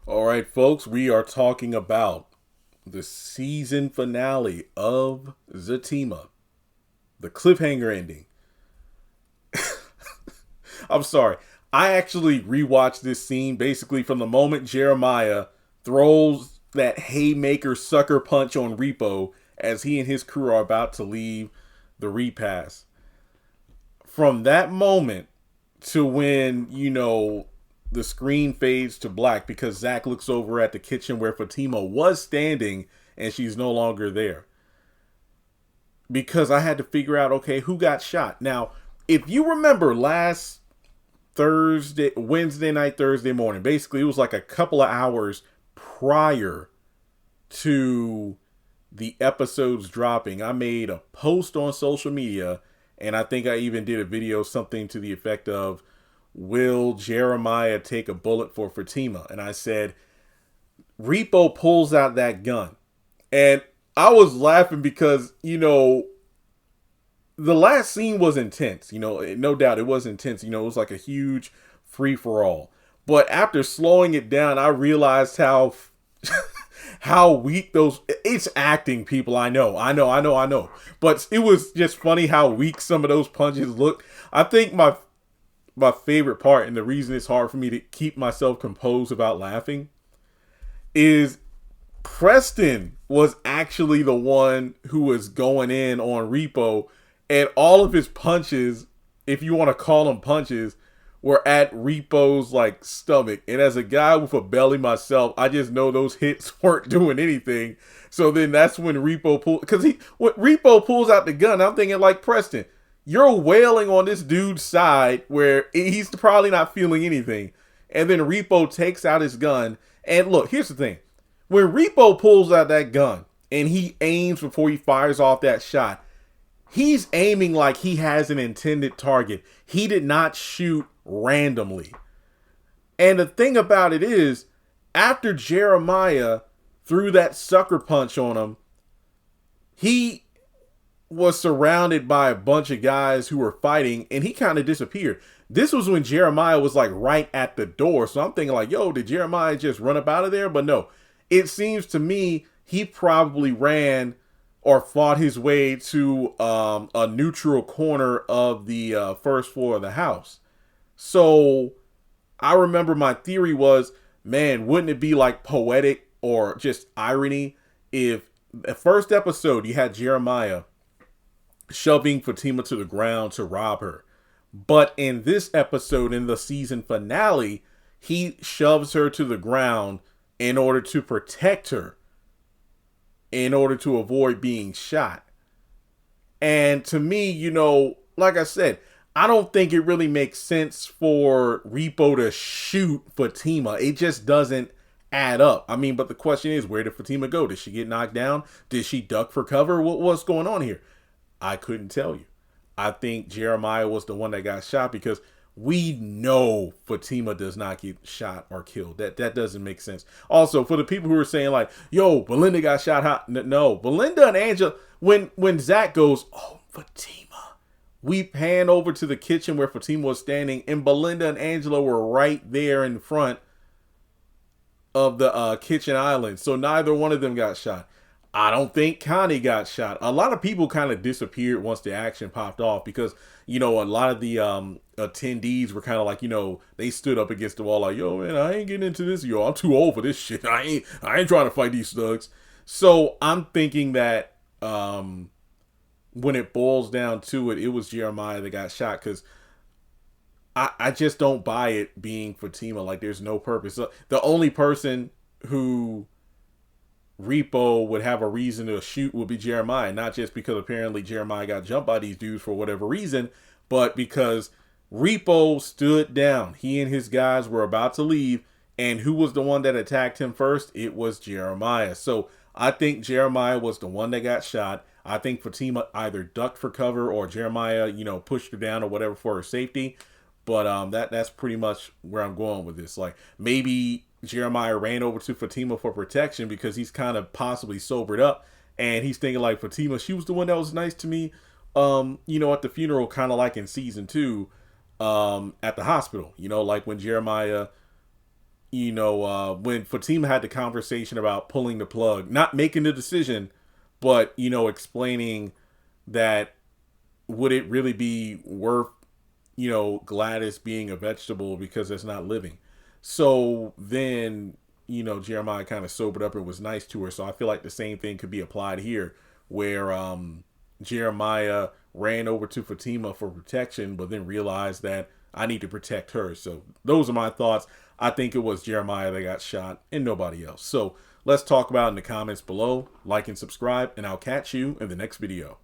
All right, folks, we are talking about the season finale of Zatima, the cliffhanger ending. I'm sorry. I actually rewatched this scene basically from the moment Jeremiah throws that haymaker sucker punch on Repo as he and his crew are about to leave the repass. From that moment to when, the screen fades to black because Zach looks over at the kitchen where Fatima was standing and she's no longer there. Because I had to figure out, okay, who got shot. Now, if you remember last Wednesday night, Thursday morning, basically it was like a couple of hours prior to the episodes dropping, I made a post on social media and I think I even did a video, something to the effect of, will Jeremiah take a bullet for Fatima? And I said, Repo pulls out that gun. And I was laughing because, the last scene was intense. No doubt it was intense. It was like a huge free for all. But after slowing it down, I realized how how weak those it's acting, people. I know. But it was just funny how weak some of those punches looked. I think my favorite part, and the reason it's hard for me to keep myself composed about laughing, is Preston was actually the one who was going in on Repo, and all of his punches, if you want to call them punches, were at Repo's like stomach. And as a guy with a belly myself, I just know those hits weren't doing anything. So then that's when Repo pulled, because when Repo pulls out the gun, I'm thinking like, Preston, you're wailing on this dude's side where he's probably not feeling anything. And then Repo takes out his gun. And look, here's the thing. When Repo pulls out that gun and he aims before he fires off that shot, he's aiming like he has an intended target. He did not shoot randomly. And the thing about it is, after Jeremiah threw that sucker punch on him, he was surrounded by a bunch of guys who were fighting and he kind of disappeared. This was when Jeremiah was like right at the door. So I'm thinking like, yo, did Jeremiah just run up out of there? But no, it seems to me he probably ran or fought his way to a neutral corner of the first floor of the house. So I remember my theory was, man, wouldn't it be like poetic or just irony if the first episode you had Jeremiah shoving Fatima to the ground to rob her. But in this episode, in the season finale, he shoves her to the ground in order to protect her, in order to avoid being shot. And to me, like I said, I don't think it really makes sense for Repo to shoot Fatima. It just doesn't add up. I mean, but the question is, where did Fatima go? Did she get knocked down? Did she duck for cover? What's going on here? I couldn't tell you. I think Jeremiah was the one that got shot because we know Fatima does not get shot or killed. That doesn't make sense. Also, for the people who are saying like, yo, Belinda got shot hot. No, Belinda and Angela, when Zach goes, oh, Fatima, we pan over to the kitchen where Fatima was standing and Belinda and Angela were right there in front of the kitchen island. So neither one of them got shot. I don't think Connie got shot. A lot of people kind of disappeared once the action popped off because, a lot of the attendees were kind of like, they stood up against the wall like, yo, man, I ain't getting into this. Yo, I'm too old for this shit. I ain't trying to fight these thugs. So I'm thinking that when it boils down to it, it was Jeremiah that got shot because I just don't buy it being Fatima. Like, there's no purpose. So the only person who Repo would have a reason to shoot would be Jeremiah, not just because apparently Jeremiah got jumped by these dudes for whatever reason, but because Repo stood down. He and his guys were about to leave, and who was the one that attacked him first? It was Jeremiah. So I think Jeremiah was the one that got shot. I think Fatima either ducked for cover or Jeremiah, pushed her down or whatever for her safety. But that's pretty much where I'm going with this. Like, maybe Jeremiah ran over to Fatima for protection because he's kind of possibly sobered up and he's thinking like, Fatima, she was the one that was nice to me, at the funeral, kind of like in season 2, at the hospital, like when Jeremiah when Fatima had the conversation about pulling the plug, not making the decision, but, explaining that would it really be worth, Gladys being a vegetable because it's not living. So then, Jeremiah kind of sobered up and was nice to her. So I feel like the same thing could be applied here where Jeremiah ran over to Fatima for protection, but then realized that I need to protect her. So those are my thoughts. I think it was Jeremiah that got shot and nobody else. So let's talk about it in the comments below. Like and subscribe, and I'll catch you in the next video.